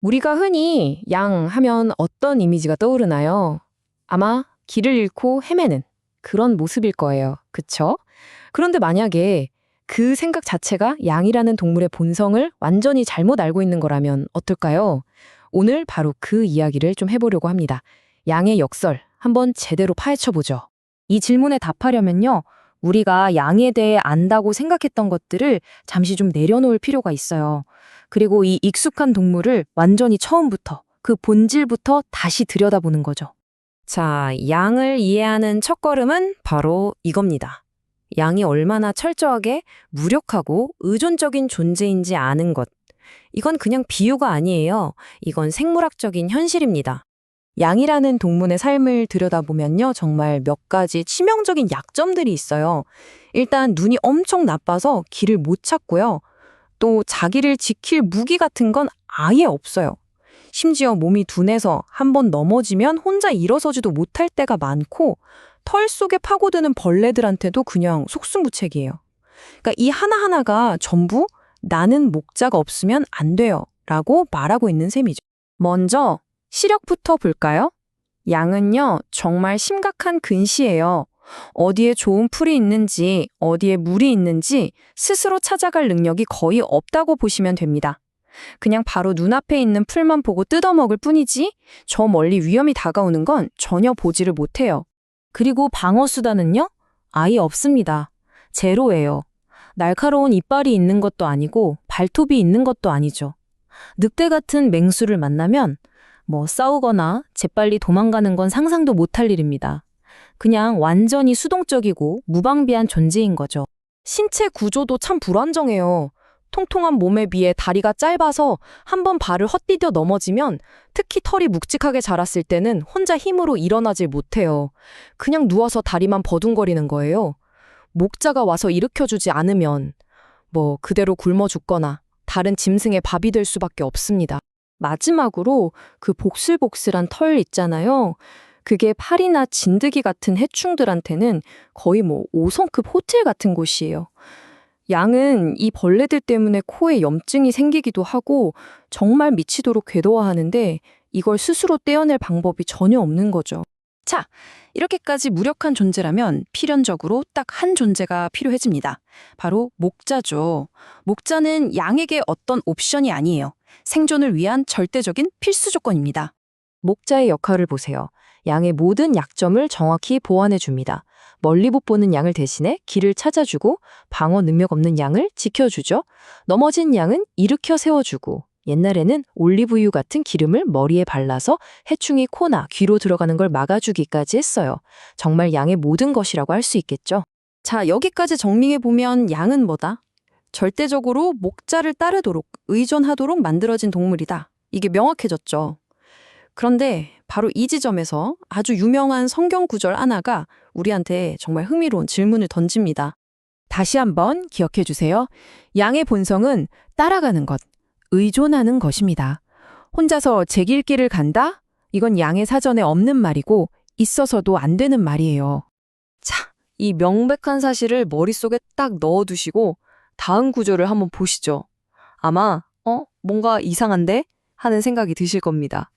우리가 흔히 양 하면 어떤 이미지가 떠오르나요? 아마 길을 잃고 헤매는 그런 모습일 거예요. 그쵸? 그런데 만약에 그 생각 자체가 양이라는 동물의 본성을 완전히 잘못 알고 있는 거라면 어떨까요? 오늘 바로 그 이야기를 좀 해보려고 합니다. 양의 역설 한번 제대로 파헤쳐보죠. 이 질문에 답하려면요, 우리가 양에 대해 안다고 생각했던 것들을 잠시 좀 내려놓을 필요가 있어요. 그리고 이 익숙한 동물을 완전히 처음부터, 그 본질부터 다시 들여다보는 거죠. 자, 양을 이해하는 첫걸음은 바로 이겁니다. 양이 얼마나 철저하게 무력하고 의존적인 존재인지 아는 것. 이건 그냥 비유가 아니에요. 이건 생물학적인 현실입니다. 양이라는 동물의 삶을 들여다보면요, 정말 몇 가지 치명적인 약점들이 있어요. 일단 눈이 엄청 나빠서 길을 못 찾고요. 또 자기를 지킬 무기 같은 건 아예 없어요. 심지어 몸이 둔해서 한번 넘어지면 혼자 일어서지도 못할 때가 많고 털 속에 파고드는 벌레들한테도 그냥 속수무책이에요. 그러니까 이 하나하나가 전부 나는 목자가 없으면 안 돼요 라고 말하고 있는 셈이죠. 먼저 시력부터 볼까요? 양은요, 정말 심각한 근시예요. 어디에 좋은 풀이 있는지, 어디에 물이 있는지 스스로 찾아갈 능력이 거의 없다고 보시면 됩니다. 그냥 바로 눈앞에 있는 풀만 보고 뜯어먹을 뿐이지 저 멀리 위험이 다가오는 건 전혀 보지를 못해요. 그리고 방어 수단은요? 아예 없습니다. 제로예요. 날카로운 이빨이 있는 것도 아니고 발톱이 있는 것도 아니죠. 늑대 같은 맹수를 만나면 싸우거나 재빨리 도망가는 건 상상도 못할 일입니다. 그냥 완전히 수동적이고 무방비한 존재인 거죠. 신체 구조도 참 불안정해요. 통통한 몸에 비해 다리가 짧아서 한번 발을 헛디뎌 넘어지면 특히 털이 묵직하게 자랐을 때는 혼자 힘으로 일어나질 못해요. 그냥 누워서 다리만 버둥거리는 거예요. 목자가 와서 일으켜주지 않으면 그대로 굶어 죽거나 다른 짐승의 밥이 될 수밖에 없습니다. 마지막으로 그 복슬복슬한 털 있잖아요. 그게 파리나 진드기 같은 해충들한테는 거의 5성급 호텔 같은 곳이에요. 양은 이 벌레들 때문에 코에 염증이 생기기도 하고 정말 미치도록 괴로워하는데 이걸 스스로 떼어낼 방법이 전혀 없는 거죠. 자, 이렇게까지 무력한 존재라면 필연적으로 딱 한 존재가 필요해집니다. 바로 목자죠. 목자는 양에게 어떤 옵션이 아니에요. 생존을 위한 절대적인 필수 조건입니다. 목자의 역할을 보세요. 양의 모든 약점을 정확히 보완해 줍니다. 멀리 못 보는 양을 대신해 길을 찾아주고 방어 능력 없는 양을 지켜주죠. 넘어진 양은 일으켜 세워주고 옛날에는 올리브유 같은 기름을 머리에 발라서 해충이 코나 귀로 들어가는 걸 막아주기까지 했어요. 정말 양의 모든 것이라고 할 수 있겠죠. 자, 여기까지 정리해보면 양은 뭐다? 절대적으로 목자를 따르도록 의존하도록 만들어진 동물이다. 이게 명확해졌죠. 그런데 바로 이 지점에서 아주 유명한 성경 구절 하나가 우리한테 정말 흥미로운 질문을 던집니다. 다시 한번 기억해 주세요. 양의 본성은 따라가는 것, 의존하는 것입니다. 혼자서 제 길길을 간다? 이건 양의 사전에 없는 말이고 있어서도 안 되는 말이에요. 자, 이 명백한 사실을 머릿속에 딱 넣어두시고 다음 구절을 한번 보시죠. 아마 뭔가 이상한데? 하는 생각이 드실 겁니다.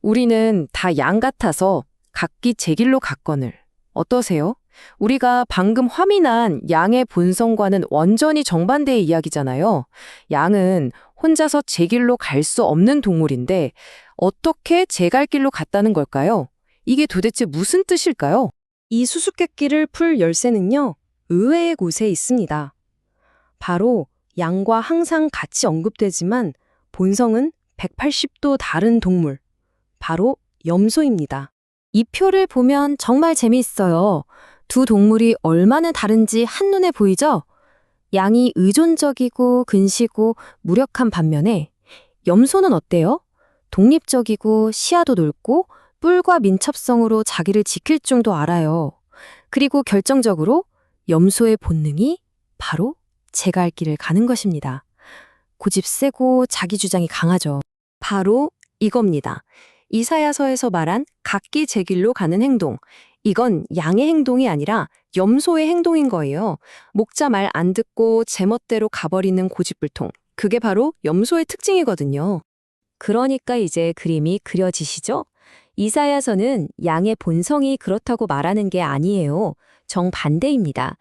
우리는 다 양 같아서 각기 제 길로 갔거늘. 어떠세요? 우리가 방금 화민한 양의 본성과는 완전히 정반대의 이야기잖아요. 양은 혼자서 제 길로 갈 수 없는 동물인데 어떻게 제 갈 길로 갔다는 걸까요? 이게 도대체 무슨 뜻일까요? 이 수수께끼를 풀 열쇠는요, 의외의 곳에 있습니다. 바로 양과 항상 같이 언급되지만 본성은 180도 다른 동물, 바로 염소입니다. 이 표를 보면 정말 재미있어요. 두 동물이 얼마나 다른지 한눈에 보이죠? 양이 의존적이고 근시고 무력한 반면에 염소는 어때요? 독립적이고 시야도 넓고 뿔과 민첩성으로 자기를 지킬 줄도 알아요. 그리고 결정적으로 염소의 본능이 바로 제가 할 길을 가는 것입니다. 고집 세고 자기 주장이 강하죠. 바로 이겁니다. 이사야서에서 말한 각기 제 길로 가는 행동. 이건 양의 행동이 아니라 염소의 행동인 거예요. 목자 말 안 듣고 제멋대로 가버리는 고집불통. 그게 바로 염소의 특징이거든요. 그러니까 이제 그림이 그려지시죠? 이사야서는 양의 본성이 그렇다고 말하는 게 아니에요. 정반대입니다.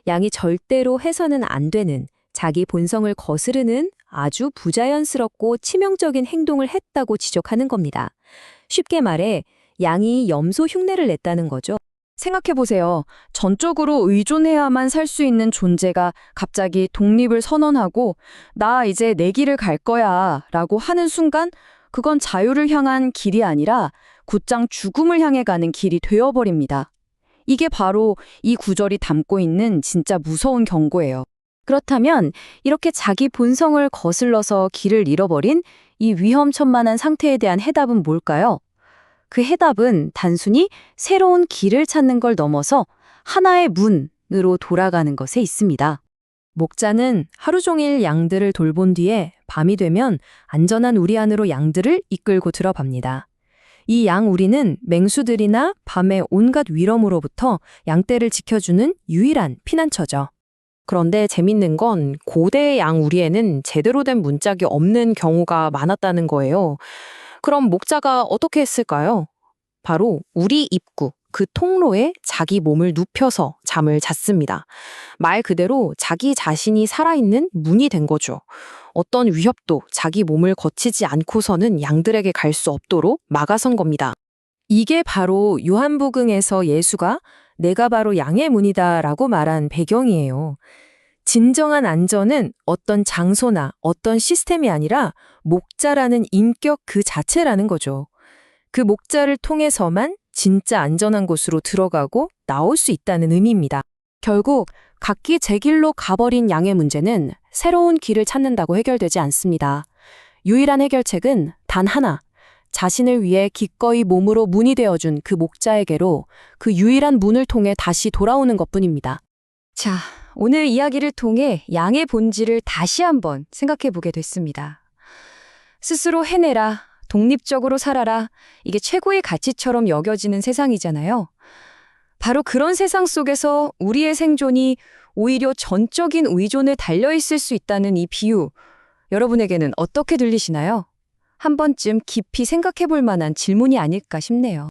양이 절대로 해서는 안 되는, 자기 본성을 거스르는 아주 부자연스럽고 치명적인 행동을 했다고 지적하는 겁니다. 쉽게 말해 양이 염소 흉내를 냈다는 거죠. 생각해보세요. 전적으로 의존해야만 살 수 있는 존재가 갑자기 독립을 선언하고 나 이제 내 길을 갈 거야 라고 하는 순간 그건 자유를 향한 길이 아니라 곧장 죽음을 향해 가는 길이 되어버립니다. 이게 바로 이 구절이 담고 있는 진짜 무서운 경고예요. 그렇다면 이렇게 자기 본성을 거슬러서 길을 잃어버린 이 위험천만한 상태에 대한 해답은 뭘까요? 그 해답은 단순히 새로운 길을 찾는 걸 넘어서 하나의 문으로 돌아가는 것에 있습니다. 목자는 하루 종일 양들을 돌본 뒤에 밤이 되면 안전한 우리 안으로 양들을 이끌고 들어갑니다. 이 양 우리는 맹수들이나 밤의 온갖 위험으로부터 양떼를 지켜주는 유일한 피난처죠. 그런데 재밌는 건 고대의 양 우리에는 제대로 된 문짝이 없는 경우가 많았다는 거예요. 그럼 목자가 어떻게 했을까요? 바로 우리 입구, 그 통로에 자기 몸을 눕혀서 잠을 잤습니다. 말 그대로 자기 자신이 살아있는 문이 된 거죠. 어떤 위협도 자기 몸을 거치지 않고서는 양들에게 갈 수 없도록 막아선 겁니다. 이게 바로 요한복음에서 예수가 내가 바로 양의 문이다 라고 말한 배경이에요. 진정한 안전은 어떤 장소나 어떤 시스템이 아니라 목자라는 인격 그 자체라는 거죠. 그 목자를 통해서만 진짜 안전한 곳으로 들어가고 나올 수 있다는 의미입니다. 결국 각기 제 길로 가버린 양의 문제는 새로운 길을 찾는다고 해결되지 않습니다. 유일한 해결책은 단 하나, 자신을 위해 기꺼이 몸으로 문이 되어준 그 목자에게로 그 유일한 문을 통해 다시 돌아오는 것뿐입니다. 자, 오늘 이야기를 통해 양의 본질을 다시 한번 생각해 보게 됐습니다. 스스로 해내라, 독립적으로 살아라, 이게 최고의 가치처럼 여겨지는 세상이잖아요. 바로 그런 세상 속에서 우리의 생존이 오히려 전적인 의존에 달려있을 수 있다는 이 비유, 여러분에게는 어떻게 들리시나요? 한 번쯤 깊이 생각해 볼 만한 질문이 아닐까 싶네요.